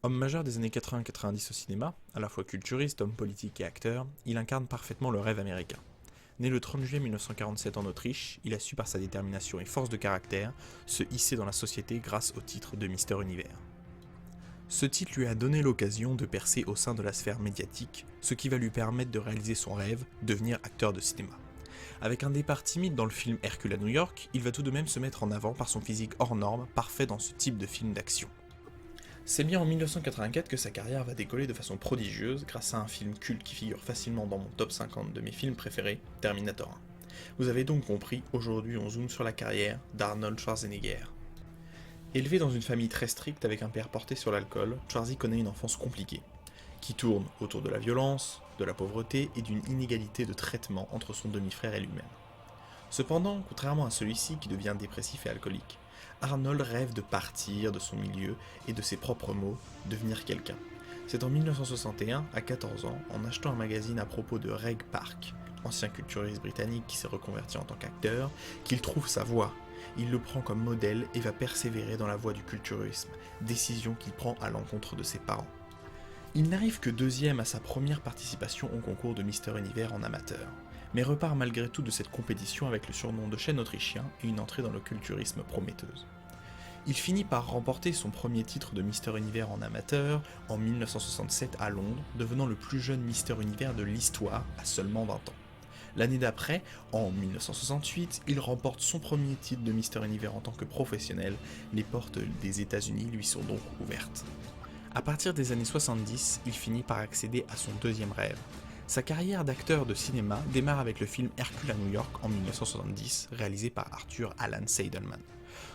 Homme majeur des années 80-90 au cinéma, à la fois culturiste, homme politique et acteur, il incarne parfaitement le rêve américain. Né le 30 juillet 1947 en Autriche, il a su par sa détermination et force de caractère se hisser dans la société grâce au titre de Mister Univers. Ce titre lui a donné l'occasion de percer au sein de la sphère médiatique, ce qui va lui permettre de réaliser son rêve, devenir acteur de cinéma. Avec un départ timide dans le film Hercule à New York, il va tout de même se mettre en avant par son physique hors norme, parfait dans ce type de film d'action. C'est bien en 1984 que sa carrière va décoller de façon prodigieuse grâce à un film culte qui figure facilement dans mon top 50 de mes films préférés, Terminator 1. Vous avez donc compris, aujourd'hui on zoome sur la carrière d'Arnold Schwarzenegger. Élevé dans une famille très stricte avec un père porté sur l'alcool, Schwarzy connaît une enfance compliquée, qui tourne autour de la violence, de la pauvreté et d'une inégalité de traitement entre son demi-frère et lui-même. Cependant, contrairement à celui-ci qui devient dépressif et alcoolique, Arnold rêve de partir de son milieu et de ses propres mots, devenir quelqu'un. C'est en 1961, à 14 ans, en achetant un magazine à propos de Reg Park, ancien culturiste britannique qui s'est reconverti en tant qu'acteur, qu'il trouve sa voie. Il le prend comme modèle et va persévérer dans la voie du culturisme, décision qu'il prend à l'encontre de ses parents. Il n'arrive que deuxième à sa première participation au concours de Mister Univers en amateur, mais repart malgré tout de cette compétition avec le surnom de chêne autrichien et une entrée dans le culturisme prometteuse. Il finit par remporter son premier titre de Mister Univers en amateur en 1967 à Londres, devenant le plus jeune Mister Univers de l'histoire à seulement 20 ans. L'année d'après, en 1968, il remporte son premier titre de Mister Univers en tant que professionnel, les portes des États-Unis lui sont donc ouvertes. À partir des années 70, il finit par accéder à son deuxième rêve. Sa carrière d'acteur de cinéma démarre avec le film Hercule à New York en 1970, réalisé par Arthur Alan Seidelman.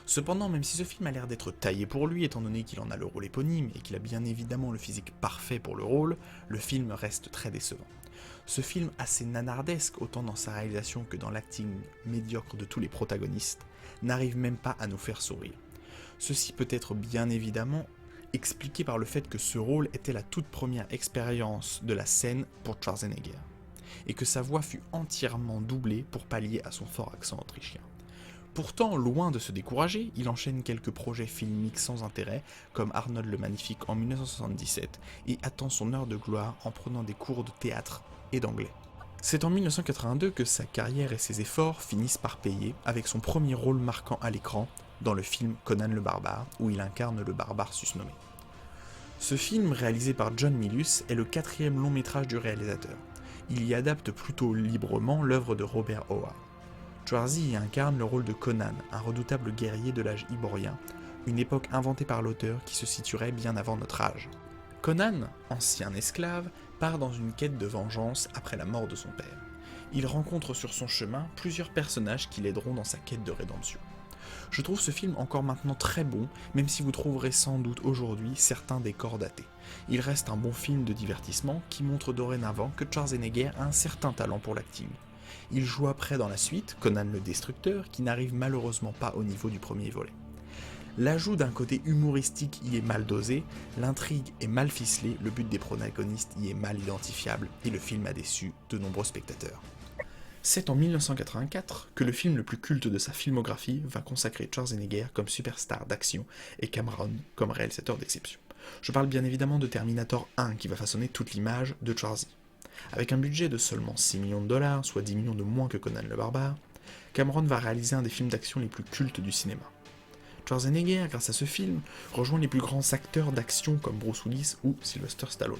Cependant, même si ce film a l'air d'être taillé pour lui, étant donné qu'il en a le rôle éponyme et qu'il a bien évidemment le physique parfait pour le rôle, le film reste très décevant. Ce film assez nanardesque, autant dans sa réalisation que dans l'acting médiocre de tous les protagonistes, n'arrive même pas à nous faire sourire. Ceci peut être bien évidemment expliqué par le fait que ce rôle était la toute première expérience de la scène pour Schwarzenegger, et que sa voix fut entièrement doublée pour pallier à son fort accent autrichien. Pourtant, loin de se décourager, il enchaîne quelques projets filmiques sans intérêt, comme Arnold le Magnifique en 1977, et attend son heure de gloire en prenant des cours de théâtre et d'anglais. C'est en 1982 que sa carrière et ses efforts finissent par payer, avec son premier rôle marquant à l'écran, dans le film Conan le Barbare, où il incarne le barbare susnommé. Ce film, réalisé par John Milius, est le quatrième long métrage du réalisateur. Il y adapte plutôt librement l'œuvre de Robert Howard. Schwarzy y incarne le rôle de Conan, un redoutable guerrier de l'âge iborien, une époque inventée par l'auteur qui se situerait bien avant notre âge. Conan, ancien esclave, part dans une quête de vengeance après la mort de son père. Il rencontre sur son chemin plusieurs personnages qui l'aideront dans sa quête de rédemption. Je trouve ce film encore maintenant très bon, même si vous trouverez sans doute aujourd'hui certains décors datés. Il reste un bon film de divertissement qui montre dorénavant que Schwarzenegger a un certain talent pour l'acting. Il joue après dans la suite Conan le Destructeur, qui n'arrive malheureusement pas au niveau du premier volet. L'ajout d'un côté humoristique y est mal dosé, l'intrigue est mal ficelée, le but des protagonistes y est mal identifiable, et le film a déçu de nombreux spectateurs. C'est en 1984 que le film le plus culte de sa filmographie va consacrer Schwarzenegger comme superstar d'action et Cameron comme réalisateur d'exception. Je parle bien évidemment de Terminator 1 qui va façonner toute l'image de Schwarzy. Avec un budget de seulement 6 millions de dollars, soit 10 millions de moins que Conan le Barbare, Cameron va réaliser un des films d'action les plus cultes du cinéma. Schwarzenegger, grâce à ce film, rejoint les plus grands acteurs d'action comme Bruce Willis ou Sylvester Stallone.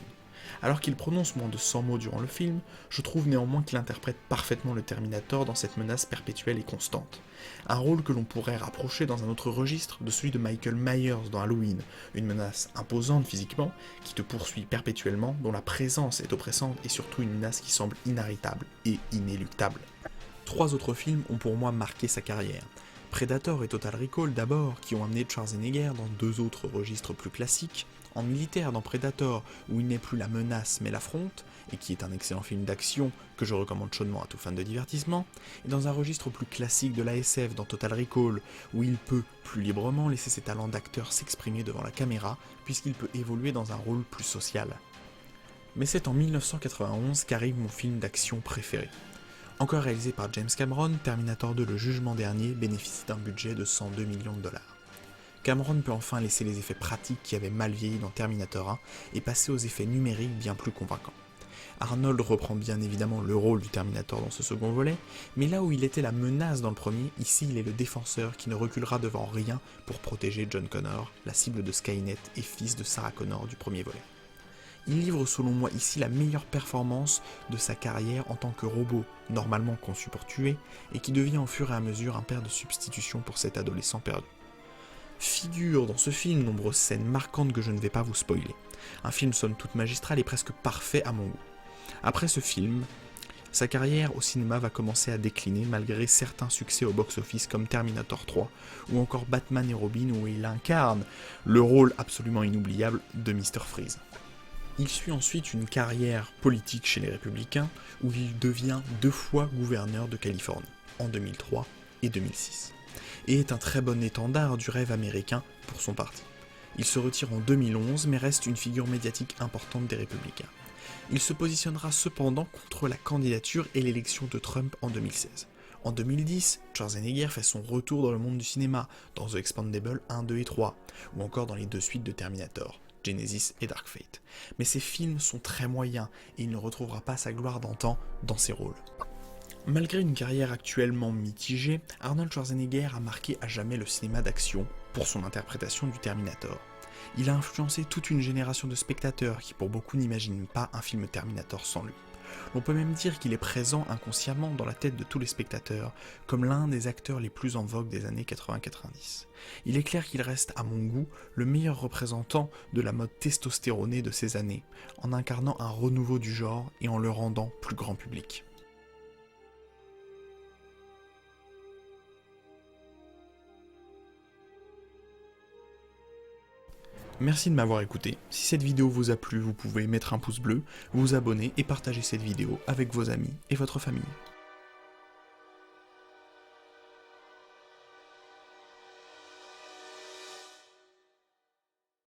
Alors qu'il prononce moins de 100 mots durant le film, je trouve néanmoins qu'il interprète parfaitement le Terminator dans cette menace perpétuelle et constante. Un rôle que l'on pourrait rapprocher dans un autre registre de celui de Michael Myers dans Halloween, une menace imposante physiquement, qui te poursuit perpétuellement, dont la présence est oppressante et surtout une menace qui semble inarrêtable et inéluctable. 3 autres films ont pour moi marqué sa carrière. Predator et Total Recall d'abord, qui ont amené Schwarzenegger dans 2 autres registres plus classiques, en militaire dans Predator, où il n'est plus la menace mais l'affronte, et qui est un excellent film d'action que je recommande chaudement à tout fan de divertissement, et dans un registre plus classique de la SF dans Total Recall, où il peut plus librement laisser ses talents d'acteur s'exprimer devant la caméra, puisqu'il peut évoluer dans un rôle plus social. Mais c'est en 1991 qu'arrive mon film d'action préféré. Encore réalisé par James Cameron, Terminator 2 Le Jugement Dernier bénéficie d'un budget de 102 millions de dollars. Cameron peut enfin laisser les effets pratiques qui avaient mal vieilli dans Terminator 1 et passer aux effets numériques bien plus convaincants. Arnold reprend bien évidemment le rôle du Terminator dans ce second volet, mais là où il était la menace dans le premier, ici il est le défenseur qui ne reculera devant rien pour protéger John Connor, la cible de Skynet et fils de Sarah Connor du premier volet. Il livre selon moi ici la meilleure performance de sa carrière en tant que robot, normalement conçu pour tuer, et qui devient au fur et à mesure un père de substitution pour cet adolescent perdu. Figure dans ce film nombreuses scènes marquantes que je ne vais pas vous spoiler. Un film somme toute magistral et presque parfait à mon goût. Après ce film, sa carrière au cinéma va commencer à décliner malgré certains succès au box-office comme Terminator 3 ou encore Batman et Robin où il incarne le rôle absolument inoubliable de Mr. Freeze. Il suit ensuite une carrière politique chez les Républicains où il devient 2 fois gouverneur de Californie, en 2003 et 2006, et est un très bon étendard du rêve américain pour son parti. Il se retire en 2011 mais reste une figure médiatique importante des Républicains. Il se positionnera cependant contre la candidature et l'élection de Trump en 2016. En 2010, Schwarzenegger fait son retour dans le monde du cinéma, dans The Expendables 1, 2 et 3, ou encore dans les 2 suites de Terminator, Genesis et Dark Fate. Mais ces films sont très moyens et il ne retrouvera pas sa gloire d'antan dans ces rôles. Malgré une carrière actuellement mitigée, Arnold Schwarzenegger a marqué à jamais le cinéma d'action pour son interprétation du Terminator. Il a influencé toute une génération de spectateurs qui pour beaucoup n'imaginent pas un film Terminator sans lui. On peut même dire qu'il est présent inconsciemment dans la tête de tous les spectateurs, comme l'un des acteurs les plus en vogue des années 80-90. Il est clair qu'il reste, à mon goût, le meilleur représentant de la mode testostéronée de ces années, en incarnant un renouveau du genre et en le rendant plus grand public. Merci de m'avoir écouté. Si cette vidéo vous a plu, vous pouvez mettre un pouce bleu, vous abonner et partager cette vidéo avec vos amis et votre famille.